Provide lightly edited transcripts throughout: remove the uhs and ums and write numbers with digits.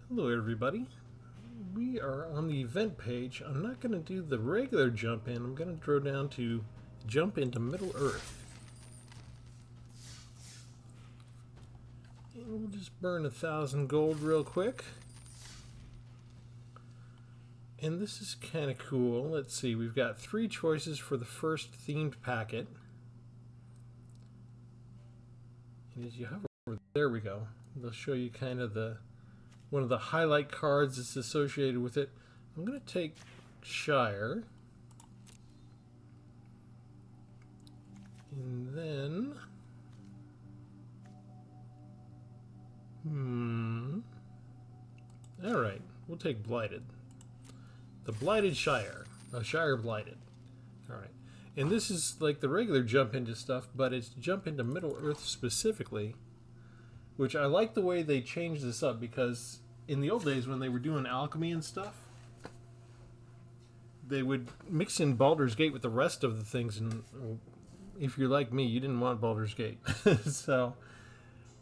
Hello everybody. We are on the event page. I'm not going to do the regular jump in. I'm going to throw down to jump into Middle Earth. And we'll just burn 1,000 gold real quick. And this is kind of cool. Let's see, we've got 3 choices for the first themed packet. And as you hover over, there we go. They'll show you kind of one of the highlight cards that's associated with it. I'm going to take Shire. And then... Alright, we'll take Blighted. The Blighted Shire. Shire Blighted. Alright. And this is like the regular jump into stuff, but it's jump into Middle Earth specifically. Which I like the way they changed this up, because in the old days when they were doing alchemy and stuff, they would mix in Baldur's Gate with the rest of the things, and if you're like me, you didn't want Baldur's Gate. So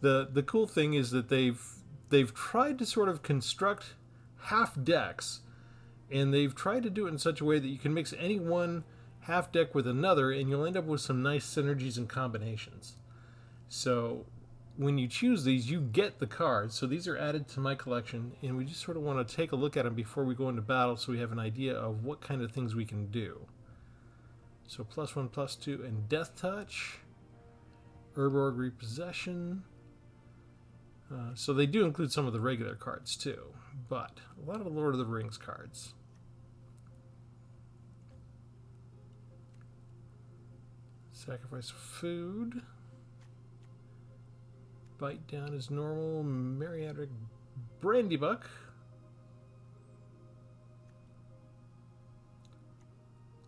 the cool thing is that they've tried to sort of construct half decks, and they've tried to do it in such a way that you can mix any one half deck with another, and you'll end up with some nice synergies and combinations. So when you choose these, you get the cards. So these are added to my collection, and we just sort of want to take a look at them before we go into battle so we have an idea of what kind of things we can do. So +1, +2, and Death Touch. Urborg Repossession. So they do include some of the regular cards too, but a lot of the Lord of the Rings cards. Sacrifice food. Bite down is normal. Meriatric Brandybuck.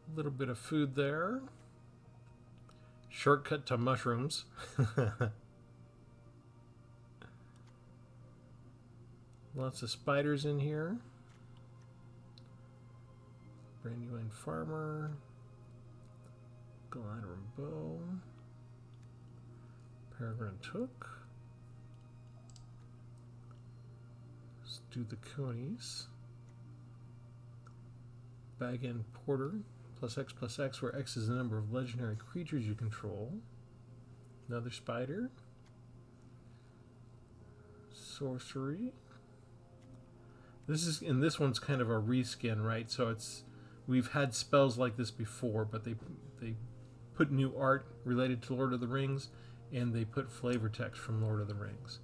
A little bit of food there. Shortcut to mushrooms. Lots of spiders in here. Brandywine Farmer. Gladron Bow. Peregrine Took. Let's do the conies. Bag End Porter. +X, where X is the number of legendary creatures you control. Another spider. Sorcery. This one's kind of a reskin, right? So we've had spells like this before, but they put new art related to Lord of the Rings, and they put flavor text from Lord of the Rings.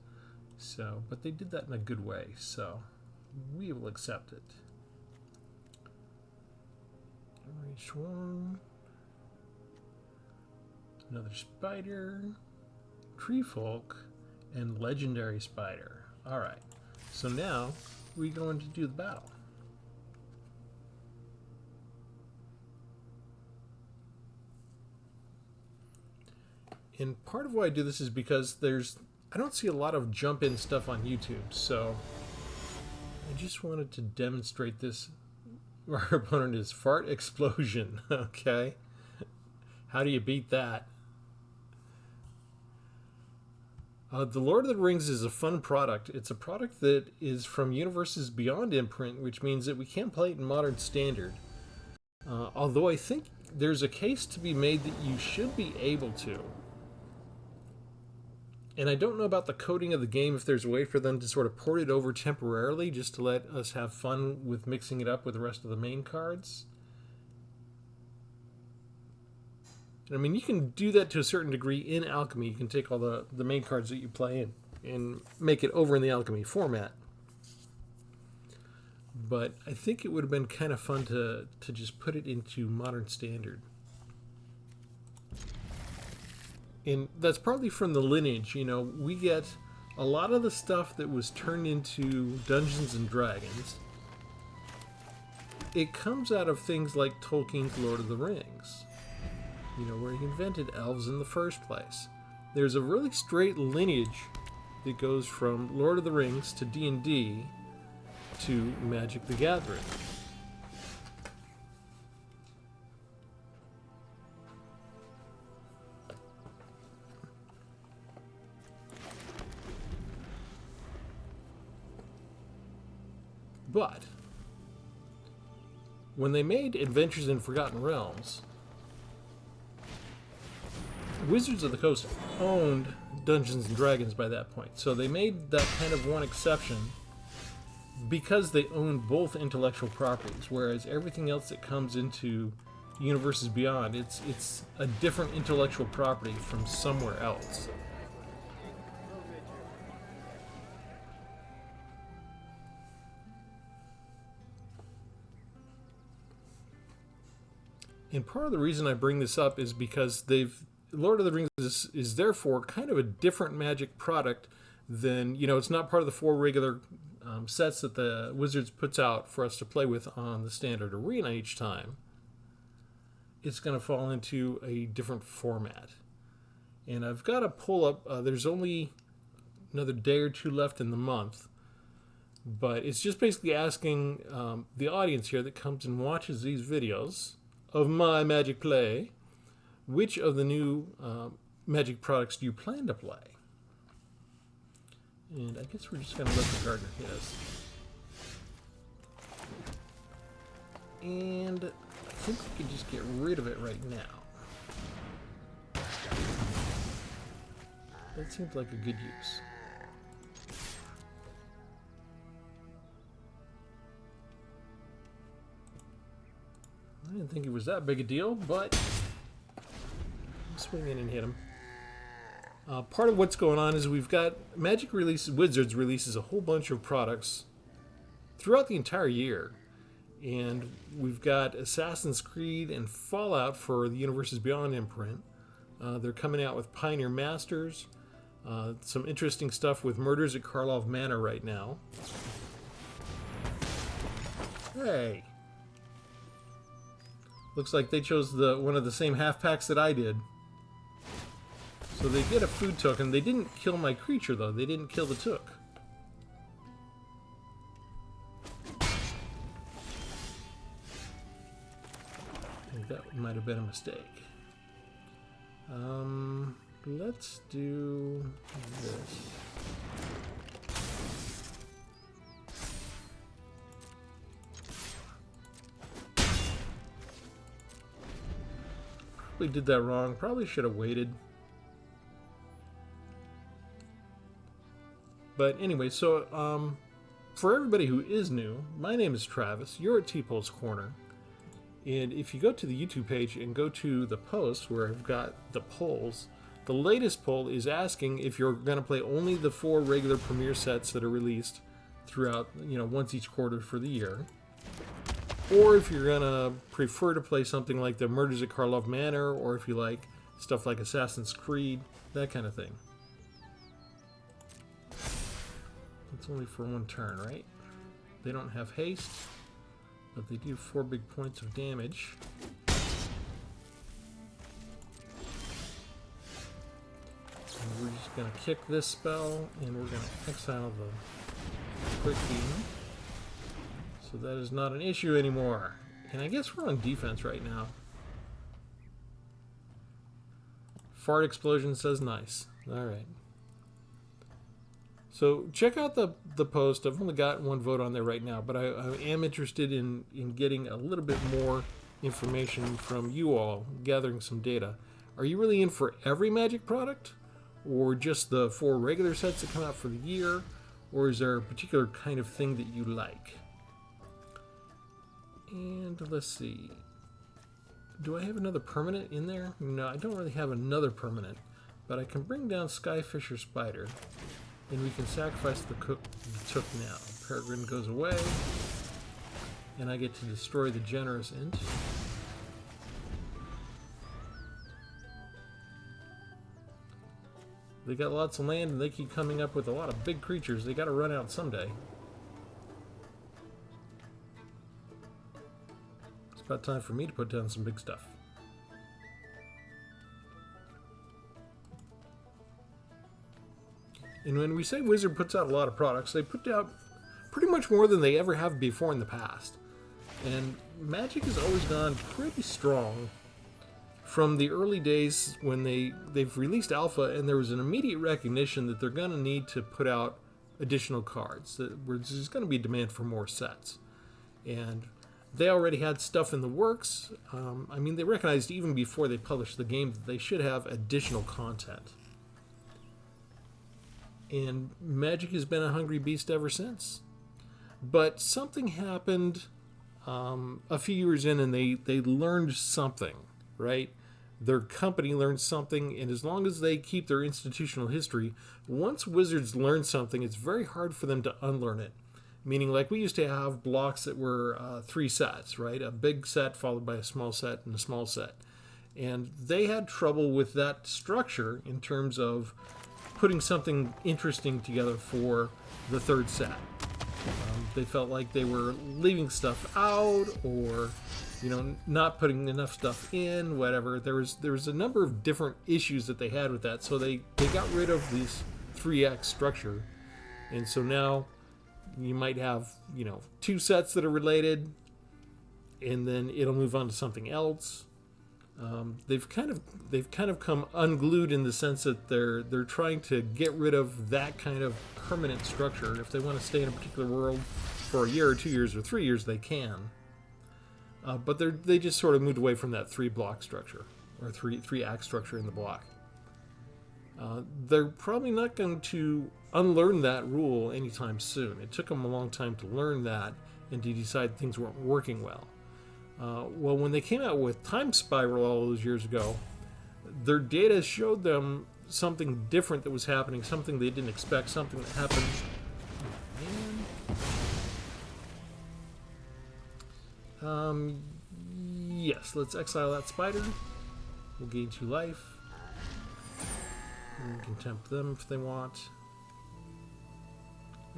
So, but they did that in a good way, so we will accept it. Each one. Another spider, tree folk, and legendary spider. Alright, so now we're going to do the battle. And part of why I do this is because I don't see a lot of jump in stuff on YouTube, so I just wanted to demonstrate this. Our opponent is Fart Explosion. Okay, how do you beat that? The Lord of the Rings is a fun product. It's a product that is from Universes Beyond imprint, which means that we can't play it in Modern Standard. Although I think there's a case to be made that you should be able to. And I don't know about the coding of the game, if there's a way for them to sort of port it over temporarily just to let us have fun with mixing it up with the rest of the main cards. I mean, you can do that to a certain degree in Alchemy. You can take all the main cards that you play and make it over in the Alchemy format. But I think it would have been kind of fun to just put it into Modern Standard. And that's partly from the lineage. You know, we get a lot of the stuff that was turned into Dungeons and Dragons. It comes out of things like Tolkien's Lord of the Rings. You know, where he invented elves in the first place. There's a really straight lineage that goes from Lord of the Rings to D&D to Magic the Gathering. But when they made Adventures in Forgotten Realms, Wizards of the Coast owned Dungeons and Dragons by that point. So they made that kind of one exception because they owned both intellectual properties, whereas everything else that comes into Universes Beyond, it's a different intellectual property from somewhere else. And part of the reason I bring this up is because Lord of the Rings is therefore kind of a different Magic product than, it's not part of the 4 regular sets that the Wizards puts out for us to play with on the standard arena each time. It's going to fall into a different format. And I've got to pull up, there's only another day or two left in the month, but it's just basically asking the audience here that comes and watches these videos of my Magic play, which of the new Magic products do you plan to play? And I guess we're just going to let the gardener hit us. And I think we can just get rid of it right now. That seems like a good use. I didn't think it was that big a deal, but swing in and hit him. Part of what's going on is we've got Wizards releases a whole bunch of products throughout the entire year. And we've got Assassin's Creed and Fallout for the Universes Beyond imprint. They're coming out with Pioneer Masters. Some interesting stuff with Murders at Karlov Manor right now. Hey! Looks like they chose one of the same half packs that I did. So they get a food token. They didn't kill my creature, though. They didn't kill the took. I think that might have been a mistake. Let's do this. Probably did that wrong. Probably should have waited. But anyway, so for everybody who is new, my name is Travis. You're at Tpull's Corner. And if you go to the YouTube page and go to the post where I've got the polls, the latest poll is asking if you're going to play only the 4 regular premiere sets that are released throughout, once each quarter for the year. Or if you're going to prefer to play something like the Murders at Karlov Manor, or if you like stuff like Assassin's Creed, that kind of thing. It's only for 1 turn, right? They don't have haste, but they do 4 big points of damage. And we're just going to kick this spell, and we're going to exile the Quick Beam. So that is not an issue anymore. And I guess we're on defense right now. Fart Explosion says nice. Alright. So check out the post. I've only got 1 vote on there right now, but I am interested in getting a little bit more information from you all, gathering some data. Are you really in for every Magic product? Or just the 4 regular sets that come out for the year? Or is there a particular kind of thing that you like? And let's see. Do I have another permanent in there? No, I don't really have another permanent. But I can bring down Skyfisher Spider. And we can sacrifice the Took now. Peregrine goes away. And I get to destroy the Generous Int. They got lots of land and they keep coming up with a lot of big creatures. They got to run out someday. It's about time for me to put down some big stuff. And when we say Wizard puts out a lot of products, they put out pretty much more than they ever have before in the past. And Magic has always gone pretty strong from the early days when they've released Alpha, and there was an immediate recognition that they're going to need to put out additional cards. There's going to be demand for more sets. And they already had stuff in the works. I mean, they recognized even before they published the game that they should have additional content. And Magic has been a hungry beast ever since. But something happened a few years in, and they learned something, right? Their company learned something, and as long as they keep their institutional history, once Wizards learn something, it's very hard for them to unlearn it. Meaning, like, we used to have blocks that were 3 sets, right? A big set followed by a small set and a small set. And they had trouble with that structure in terms of putting something interesting together for the third set. They felt like they were leaving stuff out, or not putting enough stuff in, whatever. There was a number of different issues that they had with that, so they got rid of this 3X structure. And so now you might have 2 sets that are related, and then it'll move on to something else. They've kind of come unglued in the sense that they're trying to get rid of that kind of permanent structure. If they want to stay in a particular world for a year or 2 years or 3 years, they can. But they just sort of moved away from that 3-block structure, or 3-act structure in the block. They're probably not going to unlearn that rule anytime soon. It took them a long time to learn that and to decide things weren't working well. Well, when they came out with Time Spiral all those years ago, their data showed them something different that was happening, something they didn't expect, something that happened. Yes, let's exile that spider. We'll gain 2 life. And we can tempt them if they want.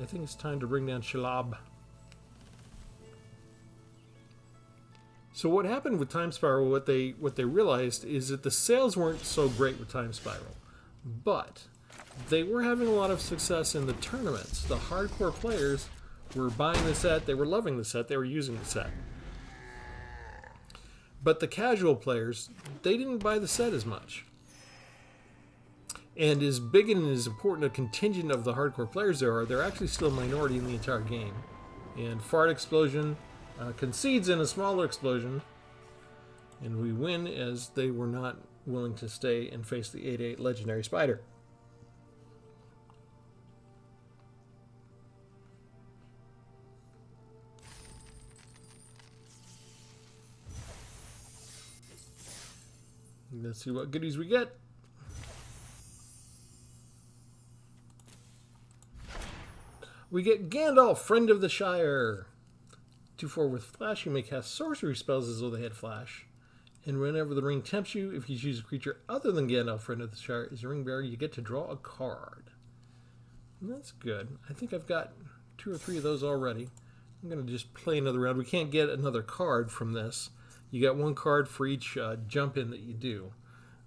I think it's time to bring down Shalab. So what happened with Time Spiral, what they realized is that the sales weren't so great with Time Spiral, but they were having a lot of success in the tournaments. The hardcore players were buying the set, they were loving the set, they were using the set. But the casual players, they didn't buy the set as much. And as big and as important a contingent of the hardcore players there are, they're actually still a minority in the entire game. And Fart Explosion concedes in a smaller explosion, and we win as they were not willing to stay and face the 8/8 legendary spider. Let's see what goodies we get. We get Gandalf, Friend of the Shire. 2/4 with Flash, you may cast sorcery spells as though they had Flash. And whenever the ring tempts you, if you choose a creature other than Gandalf, Friend of the Shire, as a ring bearer, you get to draw a card. And that's good. I think I've got 2 or 3 of those already. I'm going to just play another round. We can't get another card from this. You get 1 card for each jump in that you do.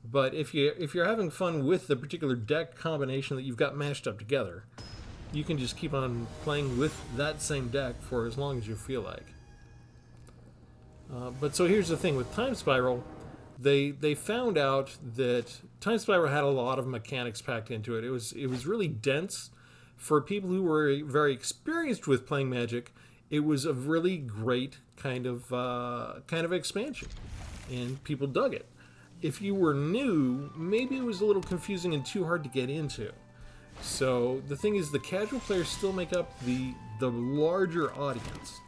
But if you're having fun with the particular deck combination that you've got mashed up together, you can just keep on playing with that same deck for as long as you feel like. But so here's the thing with Time Spiral, they found out that Time Spiral had a lot of mechanics packed into it. It was really dense. For people who were very experienced with playing Magic, it was a really great kind of expansion, and people dug it. If you were new, maybe it was a little confusing and too hard to get into. So the thing is, the casual players still make up the larger audience.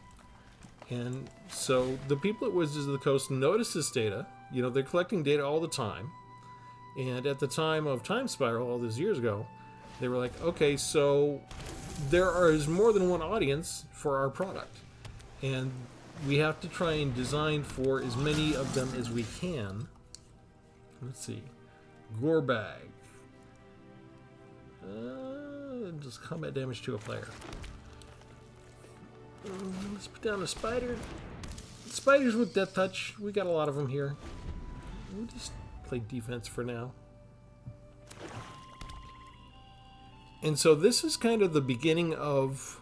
And so the people at Wizards of the Coast notice this data. They're collecting data all the time. And at the time of Time Spiral, all those years ago, they were like, okay, so there is more than one audience for our product. And we have to try and design for as many of them as we can. Let's see. Gorebag. Just combat damage to a player. Let's put down a spider. Spiders with Death Touch. We got a lot of them here. We'll just play defense for now. And so this is kind of the beginning of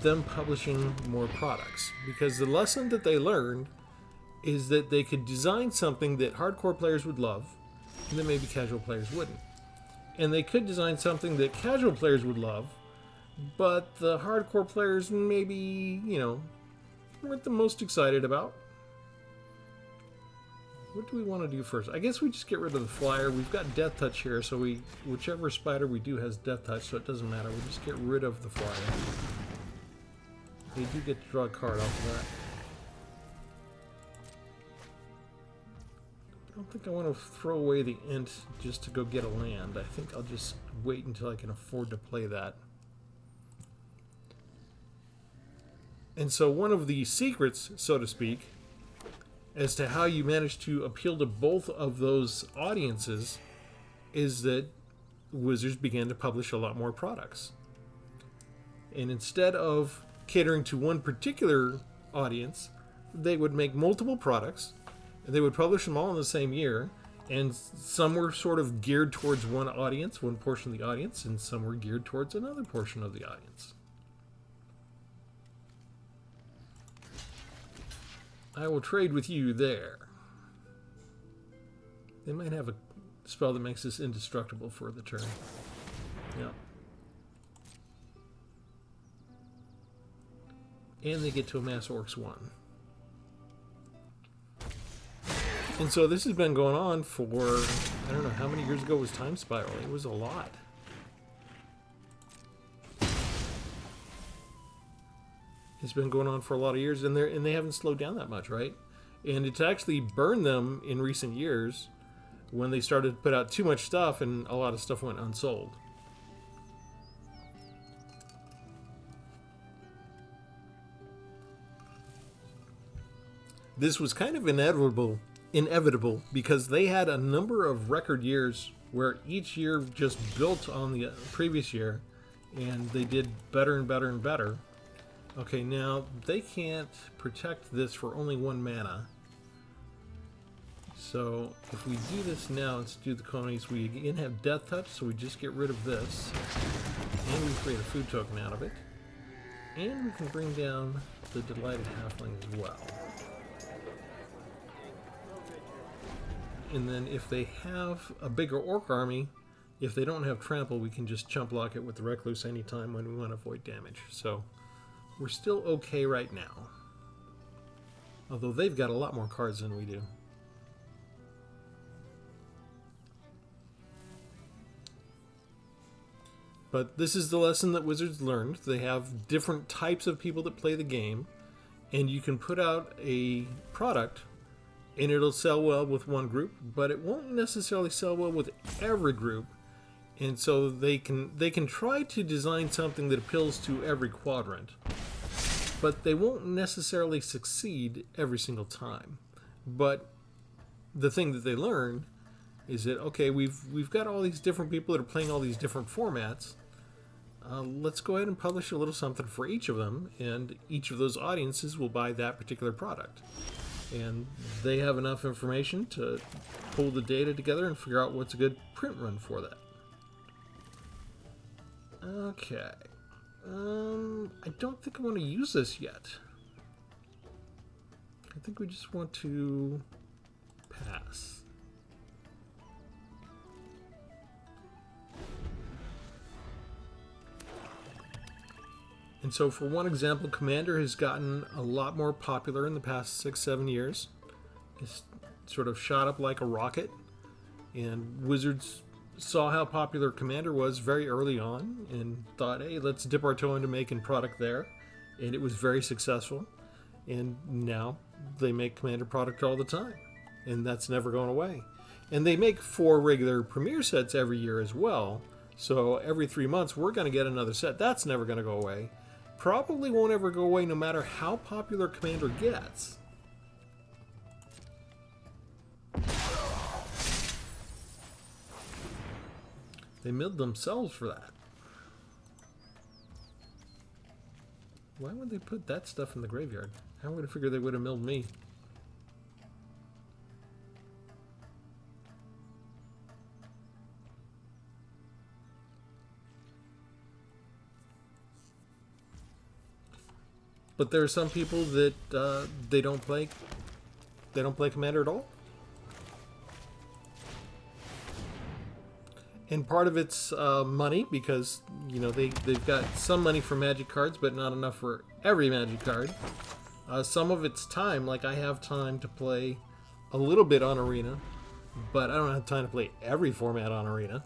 them publishing more products. Because the lesson that they learned is that they could design something that hardcore players would love, and that maybe casual players wouldn't. And they could design something that casual players would love, but the hardcore players maybe, you know, weren't the most excited about. What do we want to do first? I guess we just get rid of the flyer. We've got Death Touch here, so whichever spider we do has Death Touch, so it doesn't matter. We'll just get rid of the flyer. We do get to draw a card off of that. I don't think I want to throw away the int just to go get a land. I think I'll just wait until I can afford to play that. And so one of the secrets, so to speak, as to how you manage to appeal to both of those audiences is that Wizards began to publish a lot more products. And instead of catering to one particular audience, they would make multiple products, and they would publish them all in the same year, and some were sort of geared towards one audience, one portion of the audience, and some were geared towards another portion of the audience. I will trade with you there. They might have a spell that makes this indestructible for the turn. Yeah. And they get to amass Orcs 1. And so this has been going on for, I don't know, how many years ago was Time Spiral? It was a lot. It's been going on for a lot of years, and they haven't slowed down that much, right? And it's actually burned them in recent years when they started to put out too much stuff, and a lot of stuff went unsold. This was kind of inevitable because they had a number of record years where each year just built on the previous year, and they did better and better and better. Okay, now they can't protect this for only 1 mana. So if we do this now, let's do the colonies. We again have Death Touch, so we just get rid of this. And we create a food token out of it. And we can bring down the Delighted Halfling as well. And then if they have a bigger Orc army, if they don't have Trample, we can just chump block it with the Recluse anytime when we want to avoid damage. So we're still okay right now. Although they've got a lot more cards than we do. But this is the lesson that Wizards learned. They have different types of people that play the game, and you can put out a product and it'll sell well with one group, but it won't necessarily sell well with every group. And so they can try to design something that appeals to every quadrant, but they won't necessarily succeed every single time. But the thing that they learn is that, okay, we've got all these different people that are playing all these different formats. Let's go ahead and publish a little something for each of them, and each of those audiences will buy that particular product. And they have enough information to pull the data together and figure out what's a good print run for that. Okay. I don't think I want to use this yet. I think we just want to pass. And so for one example, Commander has gotten a lot more popular in the past 6-7 years. It's sort of shot up like a rocket. And Wizards saw how popular Commander was very early on and thought, hey, let's dip our toe into making product there. And it was very successful. And now they make Commander product all the time. And that's never going away. And they make 4 regular Premier sets every year as well. So every 3 months we're going to get another set. That's never going to go away. Probably won't ever go away no matter how popular Commander gets. They milled themselves for that. Why would they put that stuff in the graveyard? I would have figured they would have milled me. But there are some people that they don't play Commander at all. And part of it's money, because you know they've got some money for magic cards, but not enough for every magic card. Some of it's time, like I have time to play a little bit on Arena, but I don't have time to play every format on Arena.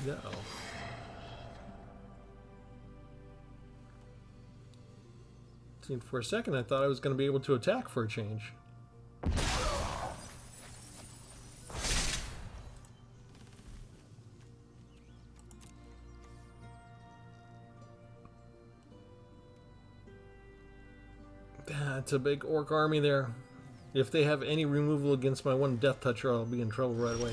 No. See, for a second I thought I was going to be able to attack for a change. That's a big orc army there. If they have any removal against my one Death Toucher, I'll be in trouble right away.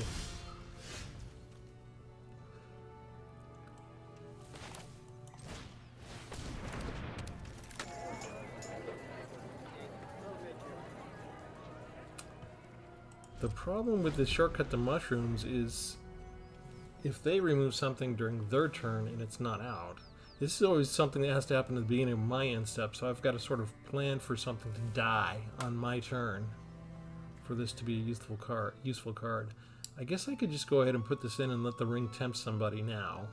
The problem with the shortcut to mushrooms is if they remove something during their turn and it's not out. This is always something that has to happen at the beginning of my end step, so I've got to sort of plan for something to die on my turn for this to be a useful card. I guess I could just go ahead and put this in and let the ring tempt somebody now.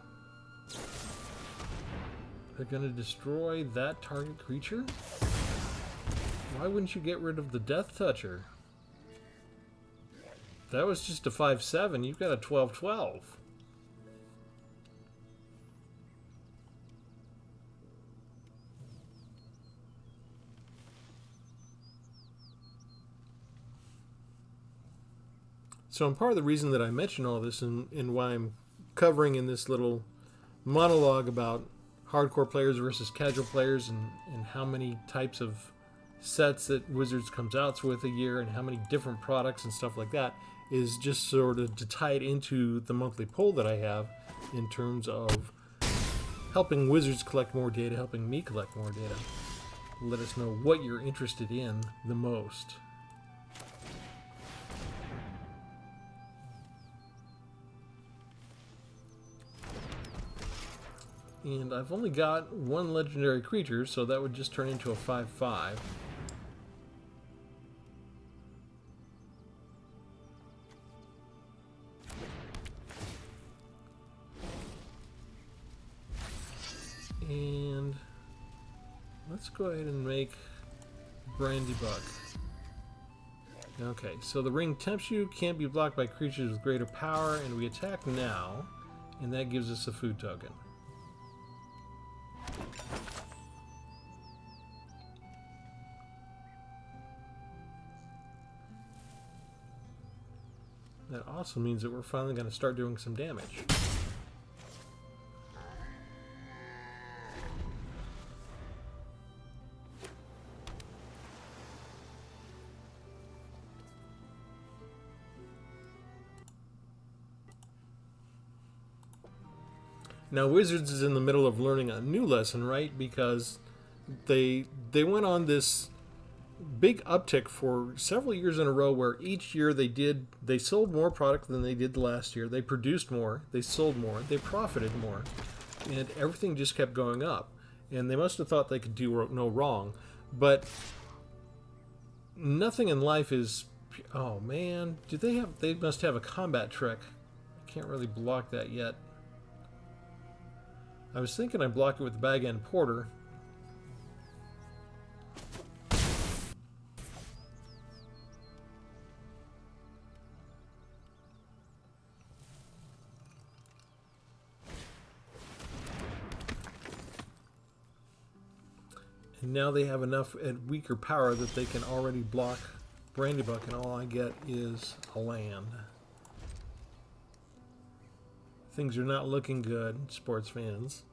They're going to destroy that target creature? Why wouldn't you get rid of the Death Toucher? That was just a 5/7. You've got a 12/12. So part of the reason that I mention all this and why I'm covering in this little monologue about hardcore players versus casual players and how many types of sets that Wizards comes out with a year and how many different products and stuff like that is just sort of to tie it into the monthly poll that I have in terms of helping Wizards collect more data, helping me collect more data. Let us know what you're interested in the most. And I've only got one legendary creature, so that would just turn into a 5/5. And let's go ahead and make Brandy Buck. Okay, so the ring tempts you, can't be blocked by creatures with greater power, and we attack now, and that gives us a food token. That also means that we're finally going to start doing some damage. Now Wizards is in the middle of learning a new lesson, right? Because they went on this big uptick for several years in a row where each year they sold more product than they did last year. They produced more, they sold more, they profited more, and everything just kept going up. And they must have thought they could do no wrong. But nothing in life is... Oh man, they must have a combat trick. I can't really block that yet. I was thinking I'd block it with the Bag End Porter. And now they have enough at weaker power that they can already block Brandybuck, and all I get is a land. Things are not looking good, sports fans.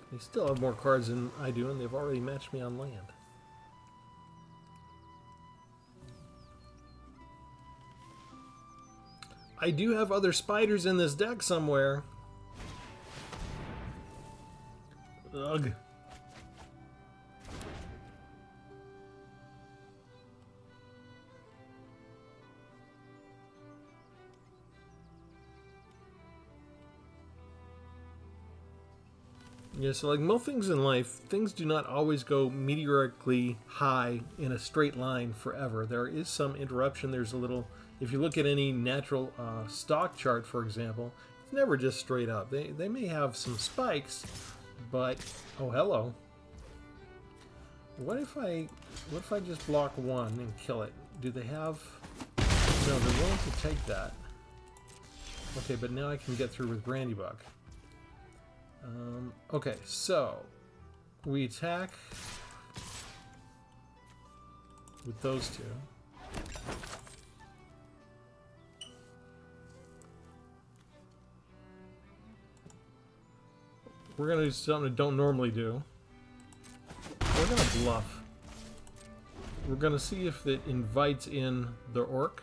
They still have more cards than I do, and they've already matched me on land. I do have other spiders in this deck somewhere. Ugh. Yeah, so like most things in life, things do not always go meteorically high in a straight line forever. There is some interruption. There's a little, if you look at any natural stock chart, for example, it's never just straight up. They may have some spikes, but, oh, hello. What if I just block one and kill it? Do they have, no, they're willing to take that. Okay, but now I can get through with Brandybuck. Okay, so we attack with those two. We're gonna do something I don't normally do. We're gonna bluff. We're gonna see if it invites in the orc,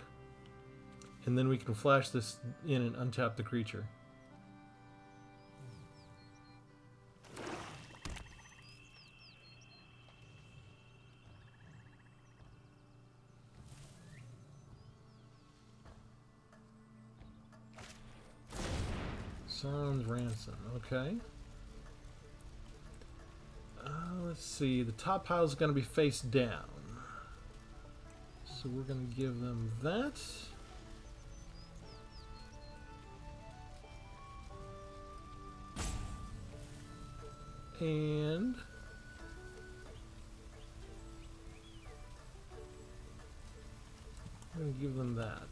and then we can flash this in and untap the creature. Sans Ransom, okay. Let's see, the top pile is going to be face down. So we're going to give them that. And I'm going to give them that.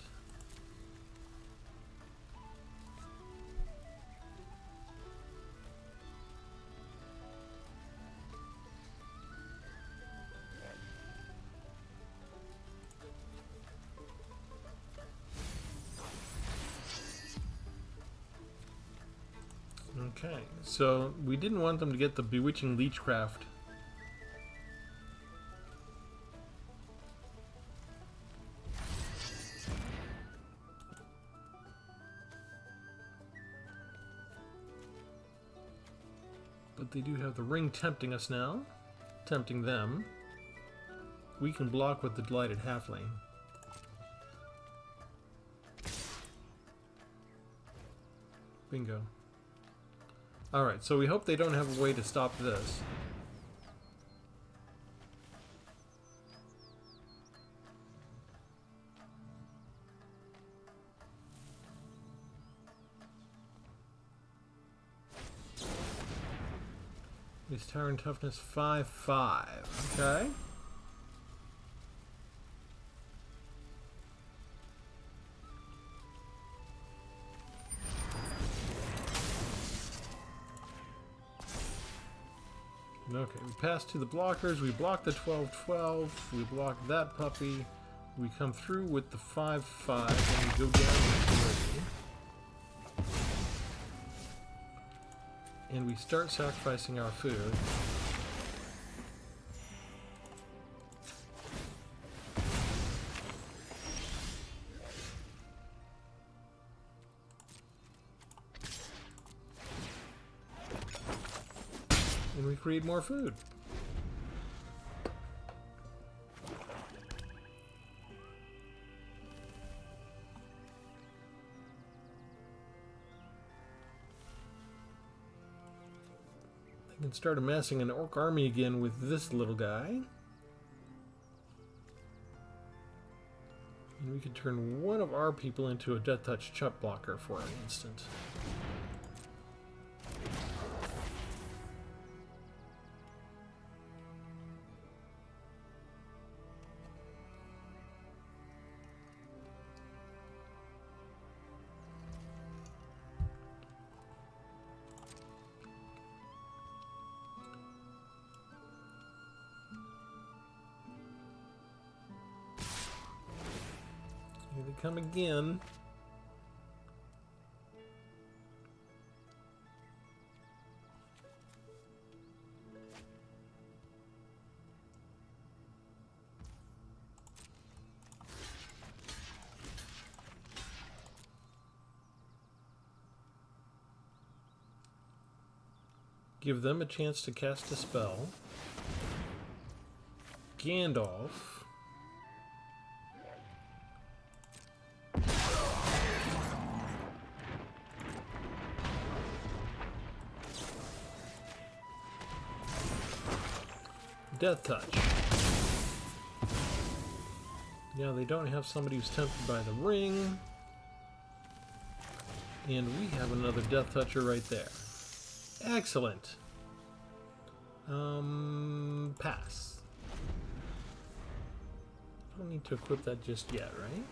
Okay, so we didn't want them to get the Bewitching Leechcraft. But they do have the ring tempting us now. Tempting them. We can block with the Blighted Halfling. Bingo. Alright, so we hope they don't have a way to stop this. His tower and toughness 5/5. Okay. Okay, we pass to the blockers, we block the 12/12, we block that puppy, we come through with the 5/5, and we go down to 3. And we start sacrificing our food. And we create more food. I can start amassing an orc army again with this little guy. And we could turn one of our people into a Death Touch chump blocker for an instant. Here they come again. Give them a chance to cast a spell. Gandalf. Death Touch. Yeah, they don't have somebody who's tempted by the ring. And we have another Death Toucher right there. Excellent. Pass. I don't need to equip that just yet, right?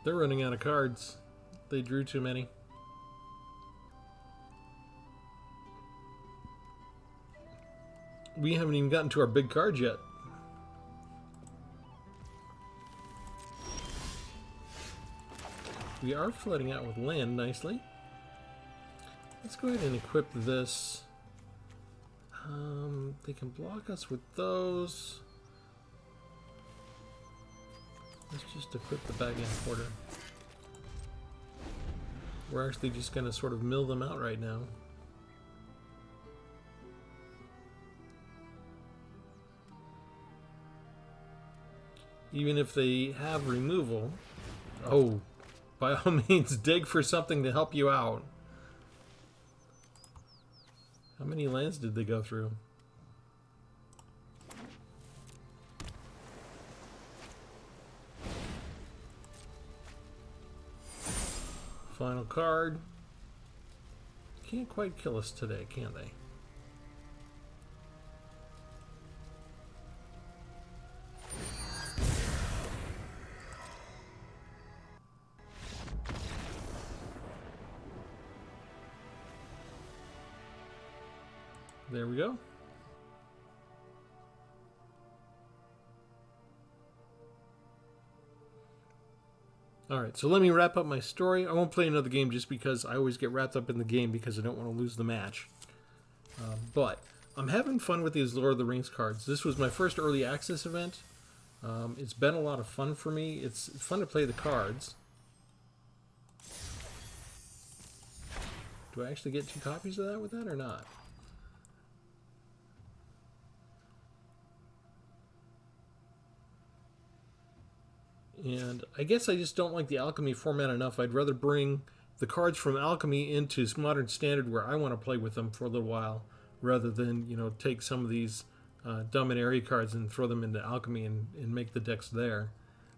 They're running out of cards. They drew too many. We haven't even gotten to our big cards yet. We are flooding out with land nicely. Let's go ahead and equip this. They can block us with those. Let's just equip the Bag and Porter. We're actually just going to sort of mill them out right now. Even if they have removal, oh, by all means, dig for something to help you out. How many lands did they go through? Final card. Can't quite kill us today, can they? There we go. Alright, so let me wrap up my story. I won't play another game just because I always get wrapped up in the game because I don't want to lose the match. But I'm having fun with these Lord of the Rings cards. This was my first early access event. It's been a lot of fun for me. It's fun to play the cards. Do I actually get 2 copies of that with that or not? And I guess I just don't like the Alchemy format enough. I'd rather bring the cards from Alchemy into Modern Standard where I want to play with them for a little while, rather than, you know, take some of these Dominaria cards and throw them into Alchemy and make the decks there.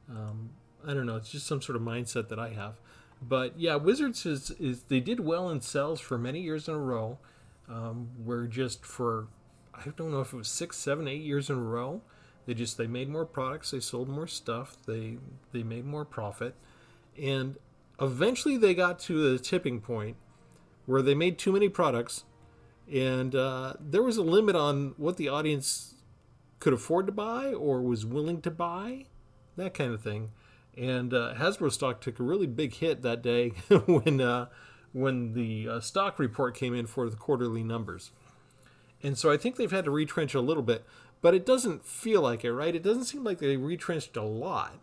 I don't know. It's just some sort of mindset that I have. But yeah, Wizards is they did well in sales for many years in a row. Where just for, I don't know if it was 6, 7, 8 years in a row, they made more products, they sold more stuff, they made more profit, and eventually they got to the tipping point where they made too many products, and there was a limit on what the audience could afford to buy or was willing to buy, that kind of thing. And Hasbro stock took a really big hit that day when the stock report came in for the quarterly numbers. And so I think they've had to retrench a little bit. But it doesn't feel like it, right? It doesn't seem like they retrenched a lot,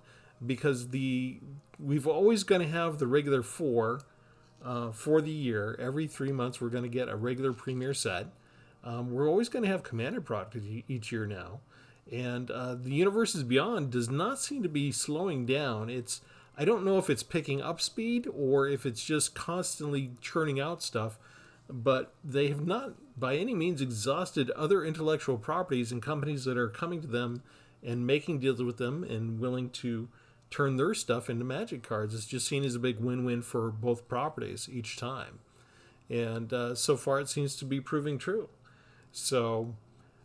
because we've always going to have the regular 4 for the year. Every 3 months we're going to get a regular premier set. We're always going to have Commander product each year now. And the Universes Beyond does not seem to be slowing down. I don't know if it's picking up speed or if it's just constantly churning out stuff. But they have not by any means exhausted other intellectual properties and companies that are coming to them and making deals with them and willing to turn their stuff into Magic cards. It's just seen as a big win-win for both properties each time. And so far it seems to be proving true. So,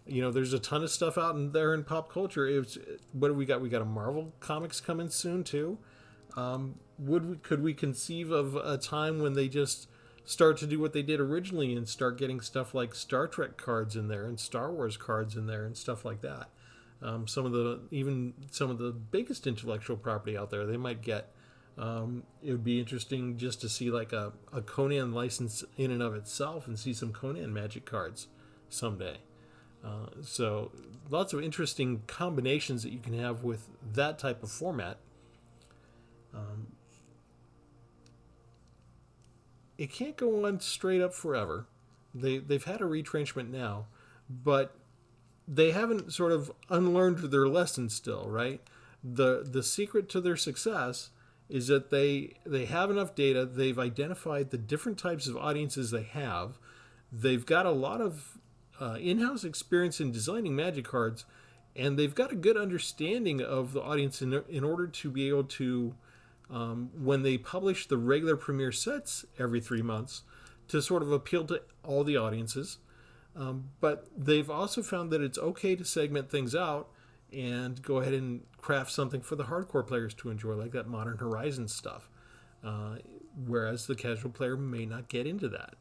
you know, there's a ton of stuff out there in pop culture. What do we got? We got a Marvel Comics coming soon too. Could we conceive of a time when they just start to do what they did originally and start getting stuff like Star Trek cards in there and Star Wars cards in there and stuff like that? Some of the biggest intellectual property out there they might get. It would be interesting just to see like a Conan license in and of itself and see some Conan Magic cards someday. So lots of interesting combinations that you can have with that type of format. It can't go on straight up forever. They've had a retrenchment now, but they haven't sort of unlearned their lesson still, right? the secret to their success is that they have enough data. They've identified the different types of audiences they have. They've got a lot of in-house experience in designing Magic cards, and they've got a good understanding of the audience in order to be able to, when they publish the regular premiere sets every 3 months, to sort of appeal to all the audiences. But they've also found that it's okay to segment things out and go ahead and craft something for the hardcore players to enjoy, like that Modern Horizons stuff. Whereas the casual player may not get into that.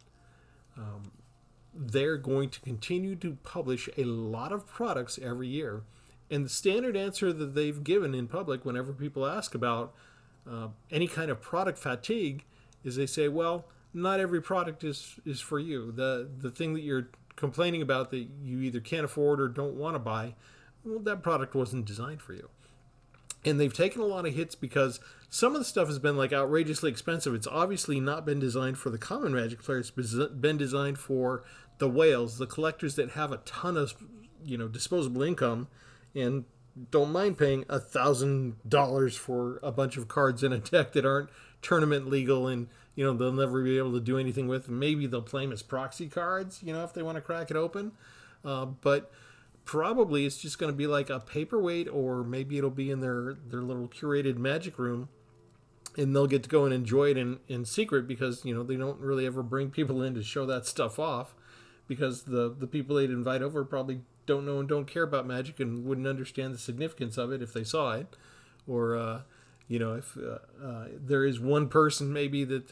They're going to continue to publish a lot of products every year. And the standard answer that they've given in public whenever people ask about any kind of product fatigue is they say, well, not every product is for you. The thing that you're complaining about that you either can't afford or don't want to buy, well, that product wasn't designed for you. And they've taken a lot of hits because some of the stuff has been like outrageously expensive. It's obviously not been designed for the common Magic players. It's been designed for the whales, the collectors that have a ton of, disposable income and don't mind paying $1,000 for a bunch of cards in a deck that aren't tournament legal and, they'll never be able to do anything with. Maybe they'll play them as proxy cards, if they want to crack it open. But probably it's just going to be like a paperweight, or maybe it'll be in their little curated Magic room, and they'll get to go and enjoy it in secret because, they don't really ever bring people in to show that stuff off, because the people they'd invite over probably don't know and don't care about Magic and wouldn't understand the significance of it if they saw it. Or, if there is one person maybe that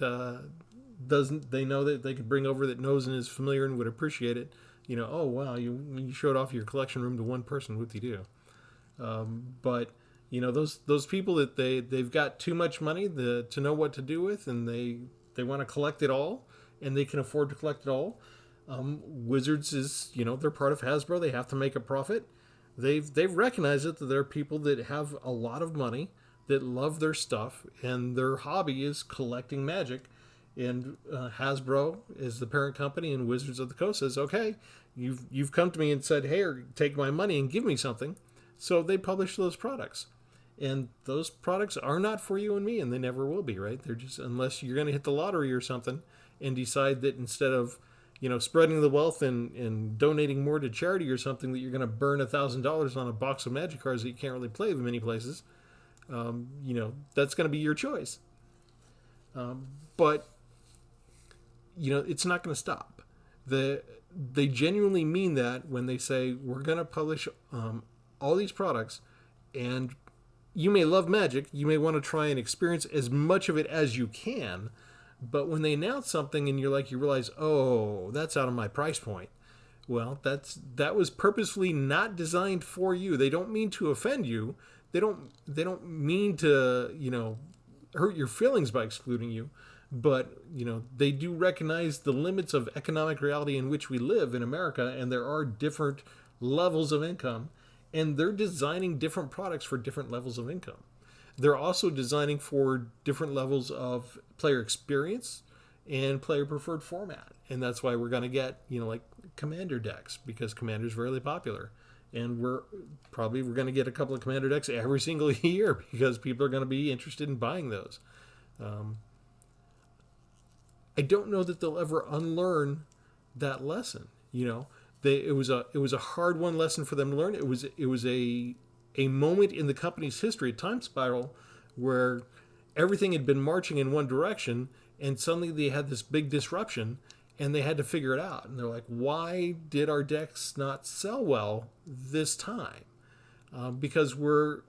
they know that they could bring over that knows and is familiar and would appreciate it, oh, wow, you showed off your collection room to one person, whoop-de-doo. But, those people that they've got too much money to know what to do with, and they want to collect it all, and they can afford to collect it all. Wizards is, they're part of Hasbro. They have to make a profit. They've recognized it that there are people that have a lot of money that love their stuff, and their hobby is collecting Magic. And Hasbro is the parent company, and Wizards of the Coast says, okay, you've come to me and said, hey, or take my money and give me something. So they publish those products. And those products are not for you and me, and they never will be, right? They're just, unless you're going to hit the lottery or something and decide that instead of, spreading the wealth and donating more to charity or something, that you're going to burn $1,000 on a box of Magic cards that you can't really play with many places, that's going to be your choice. But it's not going to stop. They genuinely mean that when they say, we're going to publish all these products, and you may love Magic, you may want to try and experience as much of it as you can, but when they announce something and you realize, oh, that's out of my price point. Well, that was purposefully not designed for you. They don't mean to offend you. They don't mean to, hurt your feelings by excluding you. But, they do recognize the limits of economic reality in which we live in America, and there are different levels of income, and they're designing different products for different levels of income. They're also designing for different levels of player experience and player preferred format. And that's why we're going to get, like Commander decks, because Commander's very popular. And we're going to get a couple of Commander decks every single year because people are going to be interested in buying those. I don't know that they'll ever unlearn that lesson. It was a hard one lesson for them to learn. It was a moment in the company's history, a time spiral, where everything had been marching in one direction, and suddenly they had this big disruption, and they had to figure it out. And they're like, why did our decks not sell well this time? Because we're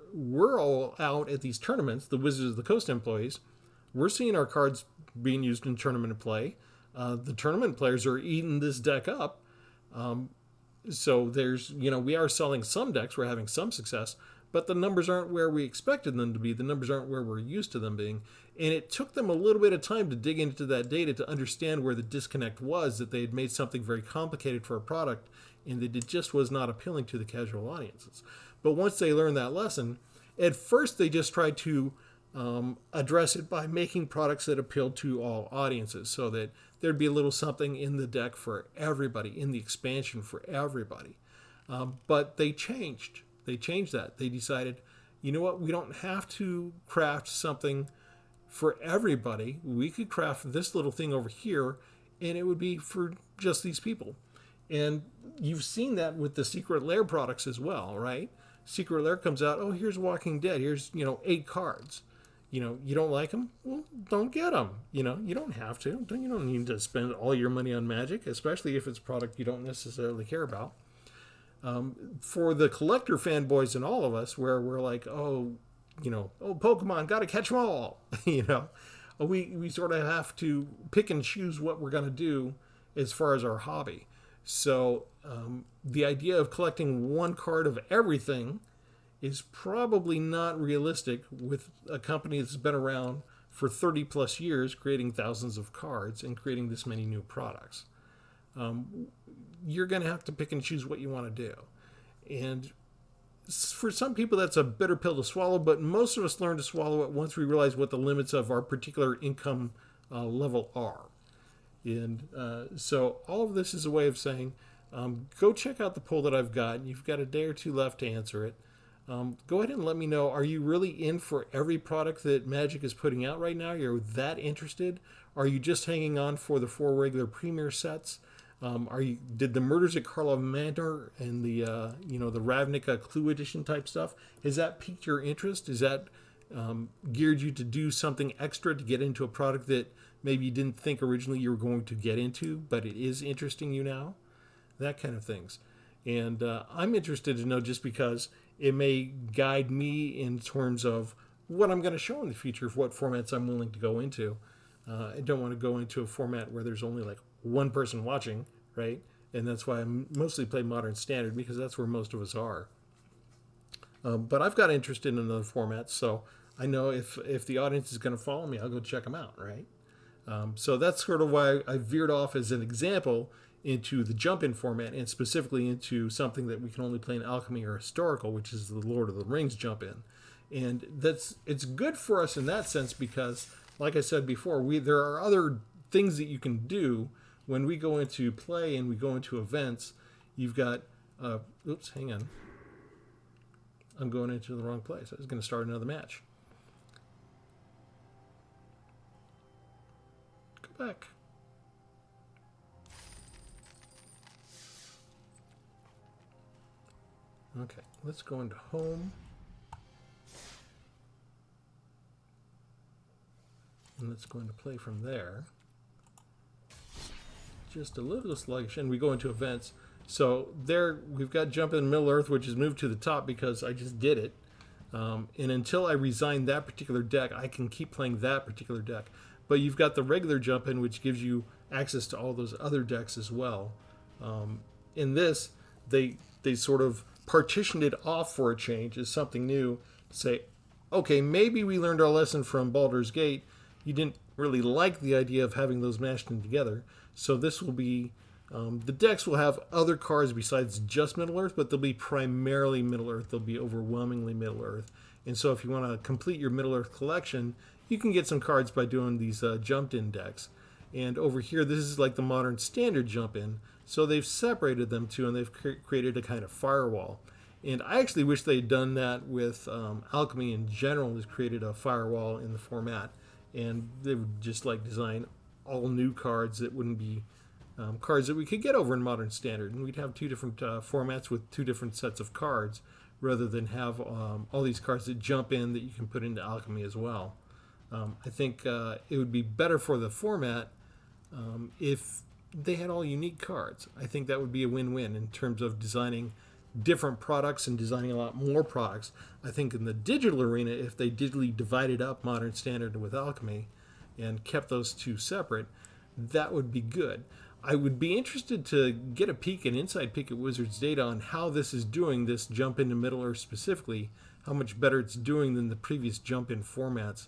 all out at these tournaments, the Wizards of the Coast employees. We're seeing our cards being used in tournament play. The tournament players are eating this deck up. So there's, we are selling some decks, we're having some success, but the numbers aren't where we expected them to be. The numbers aren't where we're used to them being. And it took them a little bit of time to dig into that data to understand where the disconnect was, that they had made something very complicated for a product and that it just was not appealing to the casual audiences. But once they learned that lesson, at first they just tried to address it by making products that appealed to all audiences, so that there'd be a little something in the deck for everybody, in the expansion for everybody. But they changed. They changed that. They decided, you know what, we don't have to craft something for everybody. We could craft this little thing over here, and it would be for just these people. And you've seen that with the Secret Lair products as well, right? Secret Lair comes out, oh, here's Walking Dead. Here's, 8 cards. You don't like them? Well, don't get them. You don't have to. You don't need to spend all your money on Magic, especially if it's a product you don't necessarily care about. For the collector fanboys and all of us, where we're like, oh, Pokemon, got to catch them all. We sort of have to pick and choose what we're going to do as far as our hobby. So the idea of collecting one card of everything is probably not realistic with a company that's been around for 30 plus years, creating thousands of cards and creating this many new products. You're going to have to pick and choose what you want to do. And for some people, that's a bitter pill to swallow, but most of us learn to swallow it once we realize what the limits of our particular income level are. And so all of this is a way of saying, go check out the poll that I've got. You've got a day or two left to answer it. Go ahead and let me know, are you really in for every product that Magic is putting out right now? You're that interested? Are you just hanging on for the 4 regular premier sets? Did the Murders at Karlov Manor and the Ravnica Clue Edition type stuff, has that piqued your interest? Is that geared you to do something extra to get into a product that maybe you didn't think originally you were going to get into, but it is interesting you now? That kind of things. And I'm interested to know, just because it may guide me in terms of what I'm going to show in the future, of what formats I'm willing to go into. I don't want to go into a format where there's only like one person watching, right? And that's why I mostly play Modern Standard, because that's where most of us are. But I've got interest in another format, so I know if the audience is going to follow me, I'll go check them out, right? So that's sort of why I veered off as an example into the jump-in format, and specifically into something that we can only play in Alchemy or Historical, which is the Lord of the Rings jump-in. And it's good for us in that sense, because, like I said before, there are other things that you can do when we go into play and we go into events. You've got, oops, hang on. I'm going into the wrong place. I was going to start another match. Go back. Okay, let's go into home. And let's go into play from there. Just a little sluggish, and we go into events. So there we've got Jump in Middle Earth, which is moved to the top because I just did it. And until I resign that particular deck, I can keep playing that particular deck. But you've got the regular Jump in, which gives you access to all those other decks as well. In this, they sort of partitioned it off for a change as something new. Say, okay, maybe we learned our lesson from Baldur's Gate. You didn't really like the idea of having those mashed in together. So this will be, the decks will have other cards besides just Middle Earth, but they'll be primarily Middle Earth. They'll be overwhelmingly Middle Earth. And so if you want to complete your Middle Earth collection, you can get some cards by doing these jumped-in decks. And over here, this is like the Modern Standard jump-in. So they've separated them two, and they've created a kind of firewall. And I actually wish they'd done that with Alchemy in general, has created a firewall in the format. And they would just like design all new cards that wouldn't be cards that we could get over in Modern Standard. And we'd have two different formats with two different sets of cards, rather than have all these cards that jump in that you can put into Alchemy as well. I think it would be better for the format if they had all unique cards. I think that would be a win-win in terms of designing different products and designing a lot more products. I think in the digital arena, if they digitally divided up Modern Standard with Alchemy and kept those two separate, that would be good. I would be interested to get a peek, an inside peek at Wizards data on how this is doing, this jump into Middle Earth specifically, how much better it's doing than the previous jump-in formats,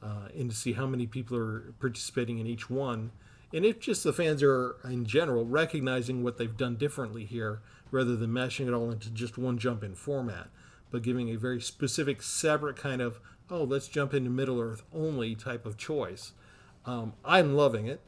and to see how many people are participating in each one. And if just the fans are, in general, recognizing what they've done differently here, rather than mashing it all into just one jump-in format, but giving a very specific, separate kind of, oh, let's jump into Middle Earth only type of choice. I'm loving it,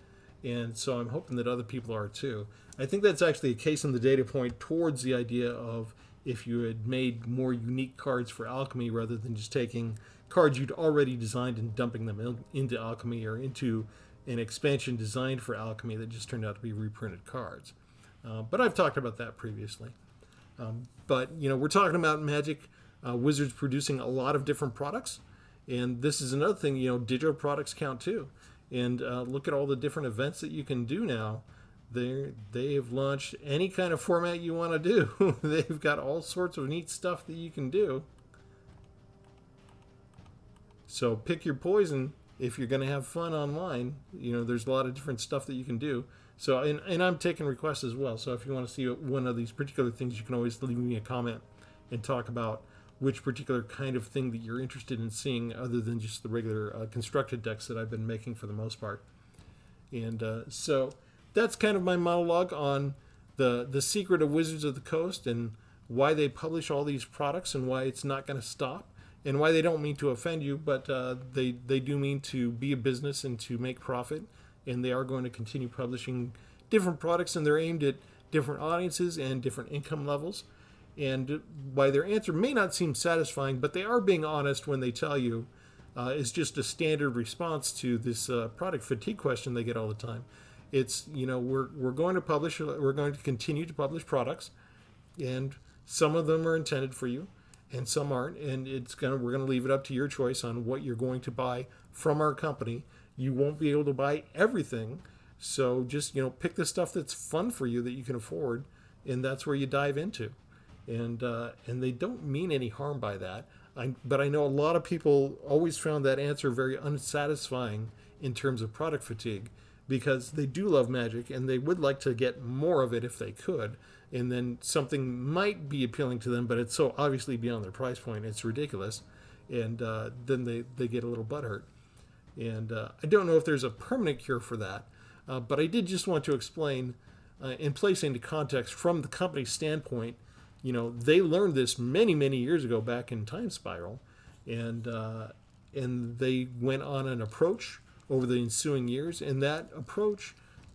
and so I'm hoping that other people are too. I think that's actually a case in the data point towards the idea of if you had made more unique cards for Alchemy rather than just taking cards you'd already designed and dumping them into Alchemy or into an expansion designed for Alchemy that just turned out to be reprinted cards. But I've talked about that previously. But we're talking about Magic Wizards producing a lot of different products, and this is another thing. Digital products count too. And look at all the different events that you can do now. They have launched any kind of format you want to do. They've got all sorts of neat stuff that you can do. So pick your poison if you're going to have fun online. There's a lot of different stuff that you can do. So, and I'm taking requests as well. So if you want to see one of these particular things, you can always leave me a comment and talk about which particular kind of thing that you're interested in seeing other than just the regular constructed decks that I've been making for the most part. And so that's kind of my monologue on the secret of Wizards of the Coast and why they publish all these products and why it's not going to stop and why they don't mean to offend you, but they do mean to be a business and to make profit. And they are going to continue publishing different products, and they're aimed at different audiences and different income levels. And why their answer may not seem satisfying, but they are being honest when they tell you it's just a standard response to this product fatigue question they get all the time. It's, we're going to continue to publish products, and some of them are intended for you, and some aren't. And we're going to leave it up to your choice on what you're going to buy from our company. You won't be able to buy everything, so just pick the stuff that's fun for you that you can afford, and that's where you dive into. And they don't mean any harm by that. But I know a lot of people always found that answer very unsatisfying in terms of product fatigue, because they do love Magic and they would like to get more of it if they could. And then something might be appealing to them, but it's so obviously beyond their price point, it's ridiculous. And then they get a little butthurt. And I don't know if there's a permanent cure for that, but I did just want to explain, in place into context from the company's standpoint. They learned this many, many years ago back in Time Spiral, and they went on an approach over the ensuing years, and that approach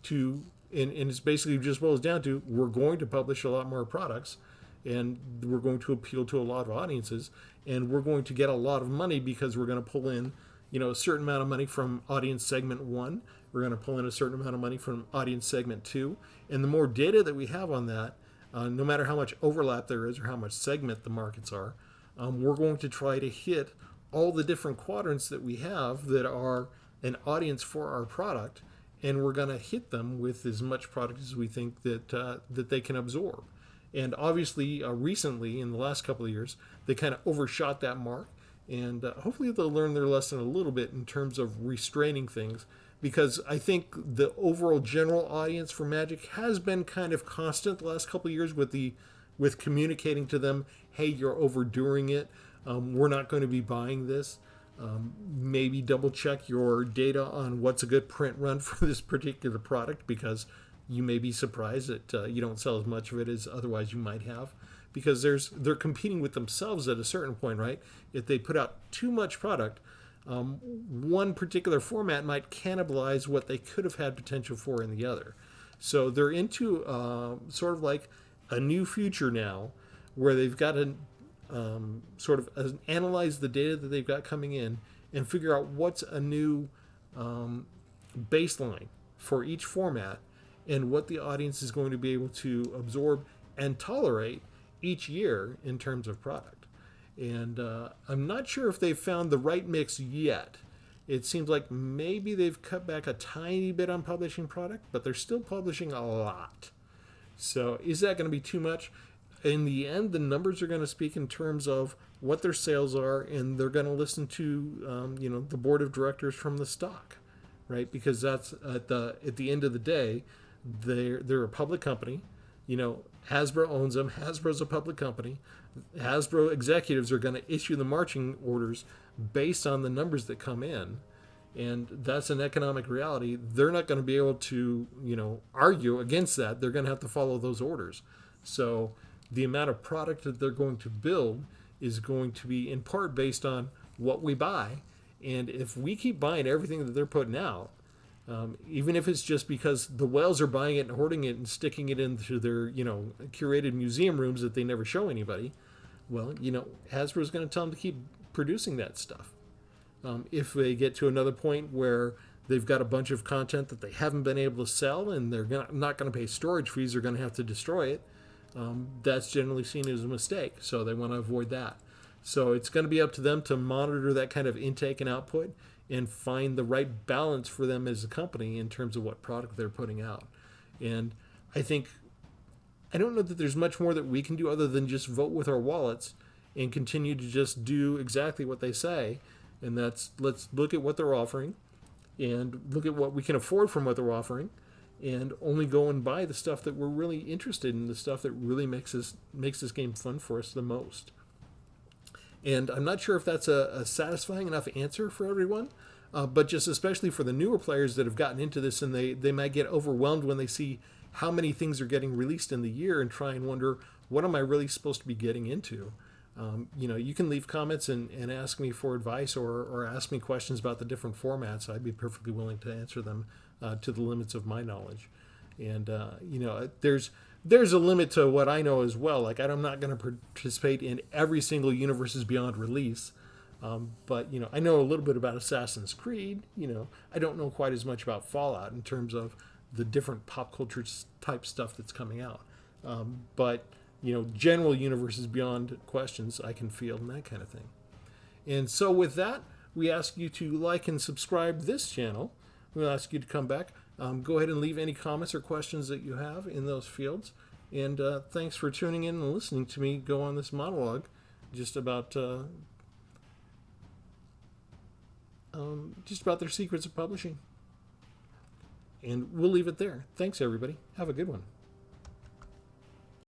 and it's basically just boils down to, we're going to publish a lot more products, and we're going to appeal to a lot of audiences, and we're going to get a lot of money because we're going to pull in a certain amount of money from audience segment 1. We're going to pull in a certain amount of money from audience segment 2. And the more data that we have on that, no matter how much overlap there is or how much segment the markets are, we're going to try to hit all the different quadrants that we have that are an audience for our product. And we're going to hit them with as much product as we think that they can absorb. And obviously, recently, in the last couple of years, they kind of overshot that mark. And hopefully they'll learn their lesson a little bit in terms of restraining things, because I think the overall general audience for Magic has been kind of constant the last couple of years with communicating to them, hey, you're overdoing it. We're not going to be buying this. Maybe double check your data on what's a good print run for this particular product, because you may be surprised that you don't sell as much of it as otherwise you might have. Because they're competing with themselves at a certain point, right? If they put out too much product, one particular format might cannibalize what they could have had potential for in the other. So they're into sort of like a new future now, where they've got to sort of analyze the data that they've got coming in and figure out what's a new baseline for each format and what the audience is going to be able to absorb and tolerate each year in terms of product. And I'm not sure if they've found the right mix yet. It seems like maybe they've cut back a tiny bit on publishing product, but they're still publishing a lot. So is that going to be too much? In the end, the numbers are going to speak in terms of what their sales are, and they're going to listen to the board of directors from the stock, right? Because that's at the end of the day, they're a public company. Hasbro owns them. Hasbro's a public company. Hasbro executives are going to issue the marching orders based on the numbers that come in. And that's an economic reality. They're not going to be able to, argue against that. They're going to have to follow those orders. So the amount of product that they're going to build is going to be in part based on what we buy. And if we keep buying everything that they're putting out, Even if it's just because the whales are buying it and hoarding it and sticking it into their, curated museum rooms that they never show anybody. Well, Hasbro's going to tell them to keep producing that stuff. If they get to another point where they've got a bunch of content that they haven't been able to sell and they're not going to pay storage fees, they're going to have to destroy it. That's generally seen as a mistake, so they want to avoid that. So it's going to be up to them to monitor that kind of intake and output and find the right balance for them as a company in terms of what product they're putting out. And I don't know that there's much more that we can do other than just vote with our wallets and continue to just do exactly what they say. And that's, let's look at what they're offering and look at what we can afford from what they're offering, and only go and buy the stuff that we're really interested in, the stuff that really makes this game fun for us the most. And I'm not sure if that's a satisfying enough answer for everyone, but just especially for the newer players that have gotten into this, and they might get overwhelmed when they see how many things are getting released in the year and try and wonder, what am I really supposed to be getting into? You can leave comments and ask me for advice or ask me questions about the different formats. I'd be perfectly willing to answer them to the limits of my knowledge. And, there's a limit to what I know as well. Like, I'm not going to participate in every single Universes Beyond release. But, I know a little bit about Assassin's Creed. I don't know quite as much about Fallout in terms of the different pop culture type stuff that's coming out. But general Universes Beyond questions I can field and that kind of thing. And so with that, we ask you to like and subscribe this channel. We'll ask you to come back. Go ahead and leave any comments or questions that you have in those fields. And thanks for tuning in and listening to me go on this monologue just about their secrets of publishing. And we'll leave it there. Thanks, everybody. Have a good one.